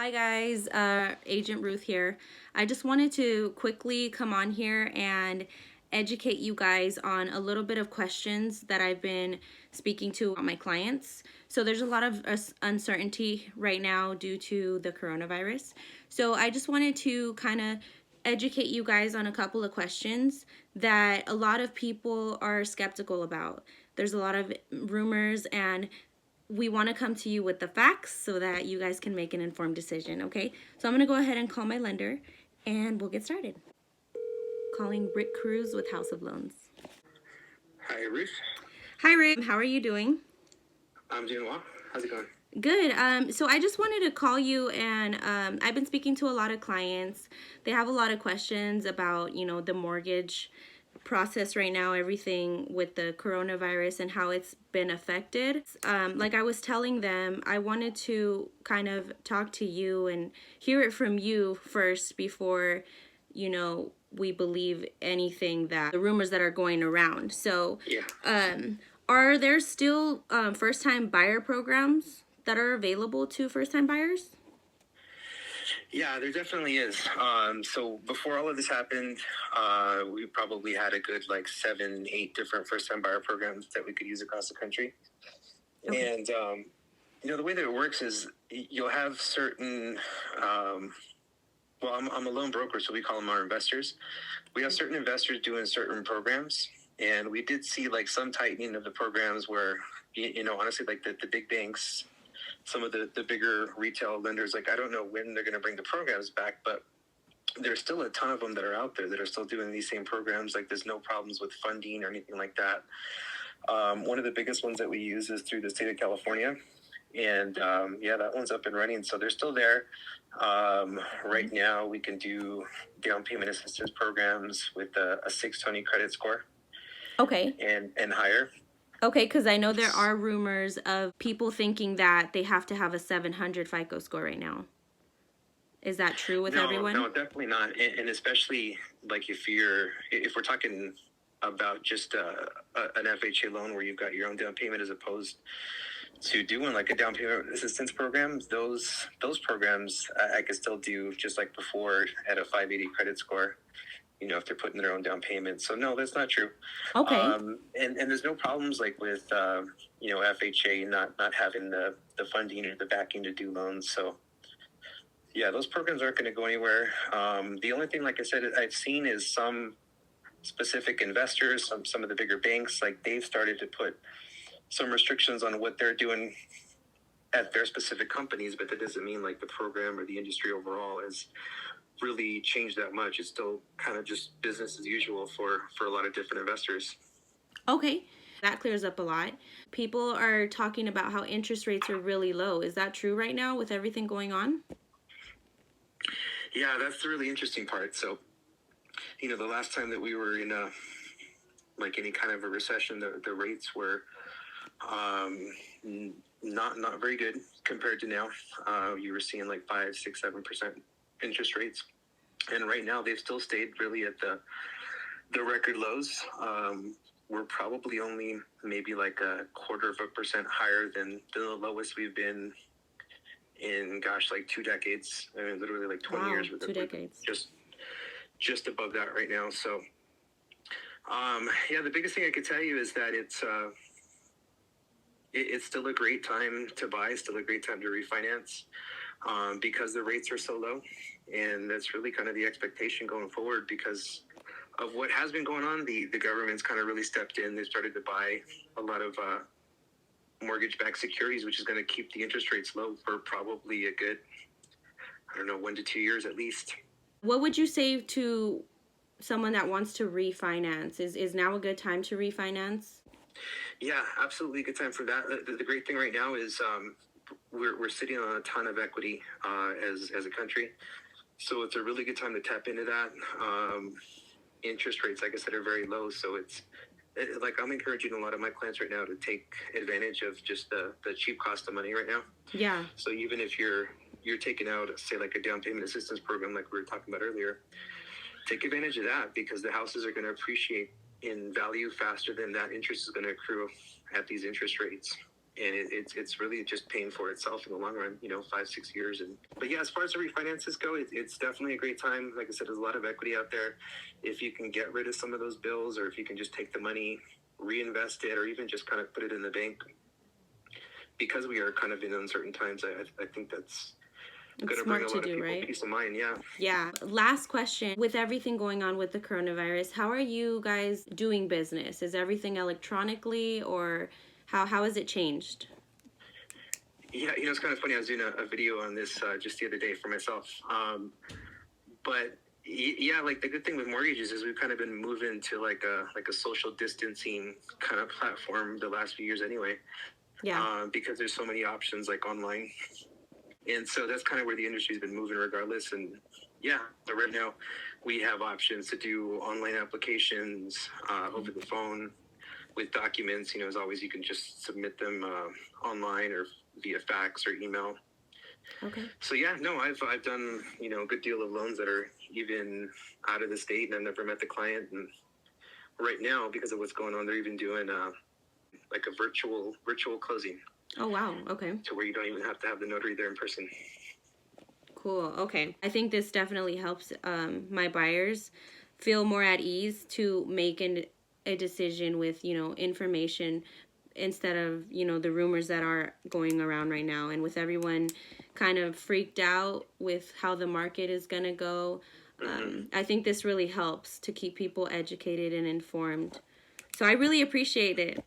Hi guys, Agent Ruth here. I just wanted to quickly come on here and educate you guys on a little bit of questions that I've been speaking to my clients. So there's a lot of uncertainty right now due to the coronavirus. So I just wanted to kind of educate you guys on a couple of questions that a lot of people are skeptical about. There's a lot of rumors, and we want to come to you with the facts so that you guys can make an informed decision, okay? So I'm going to go ahead and call my lender and we'll get started. Calling Rick Cruz with House of Loans. Hi, Ruth. Hi, Rick. How are you doing? I'm doing well. How's it going? Good. So I just wanted to call you, and I've been speaking to a lot of clients. They have a lot of questions about, the mortgage process right now, everything with the coronavirus and how it's been affected. Like I was telling them, I wanted to kind of talk to you and hear it from you first before, we believe anything that the rumors that are going around. So, Yeah. are there still first-time buyer programs that are available to first-time buyers? Yeah, there definitely is. So before all of this happened, we probably had a good like 7, 8 different first-time buyer programs that we could use across the country. Okay. And the way that it works is you'll have certain. Well, I'm a loan broker, so we call them our investors. We have certain investors doing certain programs, and we did see like some tightening of the programs where, honestly, like the big banks, some of the bigger retail lenders, like I don't know when they're going to bring the programs back, but there's still a ton of them that are out there that are still doing these same programs. Like there's no problems with funding or anything like that. One of the biggest ones that we use is through the state of California. And that one's up and running. So they're still there. Right now, we can do down payment assistance programs with a 620 credit score Okay. and higher. Okay, because I know there are rumors of people thinking that they have to have a 700 FICO score right now. Is that true with everyone? No, definitely not. And especially like if we're talking about just an FHA loan where you've got your own down payment as opposed to doing like a down payment assistance programs, those programs I could still do just like before at a 580 credit score, if they're putting their own down payment. So no, that's not true. Okay. And there's no problems like with, FHA not having the funding or the backing to do loans. So yeah, those programs aren't going to go anywhere. The only thing, like I said, I've seen is some specific investors, some of the bigger banks, like they've started to put some restrictions on what they're doing at their specific companies, but that doesn't mean like the program or the industry overall has really changed that much. It's still kind of just business as usual for a lot of different investors. Okay. That clears up a lot. People are talking about how interest rates are really low. Is that true right now with everything going on? Yeah, that's the really interesting part. So, the last time that we were in like any kind of a recession, the rates were not very good compared to now. You were seeing like 5, 6, 7% interest rates, and right now they've still stayed really at the record lows. We're probably only maybe like 0.25% higher than the lowest we've been in, like 2 decades. I mean, literally like 20 years. 2 decades. Just above that right now. So, the biggest thing I could tell you is that it's still a great time to buy, still a great time to refinance, because the rates are so low. And that's really kind of the expectation going forward because of what has been going on. The government's kind of really stepped in. They've started to buy a lot of mortgage-backed securities, which is going to keep the interest rates low for probably a good, 1 to 2 years at least. What would you say to someone that wants to refinance? Is now a good time to refinance? Yeah, absolutely a good time for that. The great thing right now is we're sitting on a ton of equity as a country. So it's a really good time to tap into that. Interest rates, like I said, are very low. So like I'm encouraging a lot of my clients right now to take advantage of just the cheap cost of money right now. Yeah. So even if you're taking out, say, like a down payment assistance program like we were talking about earlier, take advantage of that because the houses are going to appreciate in value faster than that interest is going to accrue at these interest rates. and it's really just paying for itself in the long run, 5-6 years. And but yeah, as far as the refinances go, it's definitely a great time. Like I said, there's a lot of equity out there. If you can get rid of some of those bills, or if you can just take the money, reinvest it, or even just kind of put it in the bank, because we are kind of in uncertain times, I think that's It's going to bring smart a to lot of do, people right? peace of mind. Yeah. Yeah. Last question. With everything going on with the coronavirus, how are you guys doing business? Is everything electronically, or how has it changed? Yeah, it's kind of funny. I was doing a video on this just the other day for myself. But yeah, like the good thing with mortgages is we've kind of been moving to like a social distancing kind of platform the last few years anyway. Yeah. Because there's so many options like online, and so that's kind of where the industry's been moving regardless. And yeah, so right now we have options to do online applications over the phone with documents. As always, you can just submit them online or via fax or email. Okay. So yeah, no, I've done a good deal of loans that are even out of the state, and I've never met the client. And right now, because of what's going on, they're even doing like a virtual closing, Oh, wow. Okay. to where you don't even have to have the notary there in person. Cool. Okay. I think this definitely helps my buyers feel more at ease to make a decision with, information instead of, the rumors that are going around right now. And with everyone kind of freaked out with how the market is going to go, I think this really helps to keep people educated and informed. So I really appreciate it.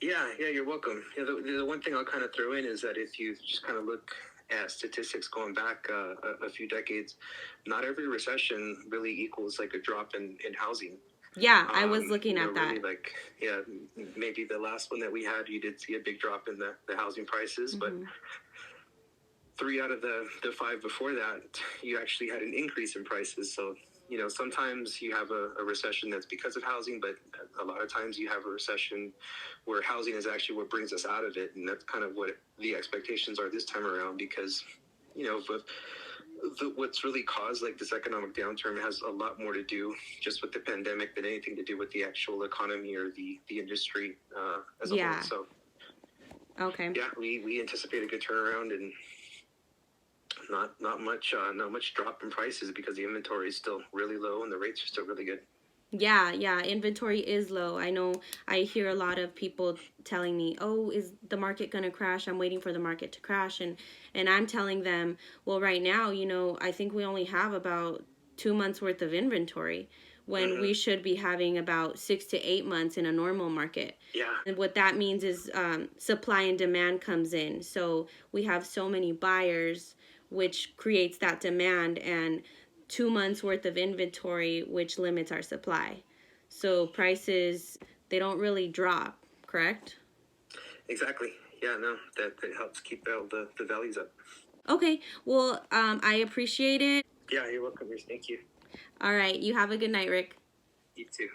Yeah, you're welcome. Yeah, the one thing I'll kind of throw in is that if you just kind of look at statistics going back a few decades, not every recession really equals like a drop in housing. Yeah, I was looking at Really, that. like, yeah, maybe the last one that we had, you did see a big drop in the housing prices, but Mm-hmm. 3 out of the 5 before that, you actually had an increase in prices. So, sometimes you have a recession that's because of housing, but a lot of times you have a recession where housing is actually what brings us out of it. And that's kind of what the expectations are this time around, because, what's really caused like this economic downturn has a lot more to do just with the pandemic than anything to do with the actual economy or the industry as a whole. Yeah. So Okay. yeah, we anticipate a good turnaround, and not much drop in prices because the inventory is still really low and the rates are still really good. Yeah, inventory is low. I know I hear a lot of people telling me, "Oh, is the market going to crash? I'm waiting for the market to crash." And I'm telling them, "Well, right now, I think we only have about 2 months worth of inventory when we should be having about 6 to 8 months in a normal market." Yeah. And what that means is supply and demand comes in. So we have so many buyers, which creates that demand, and 2 months worth of inventory, which limits our supply. So prices, they don't really drop, correct? Exactly. Yeah, no, that helps keep all the values up. Okay, well, I appreciate it. Yeah, you're welcome. Thank you. All right, you have a good night, Rick. You too.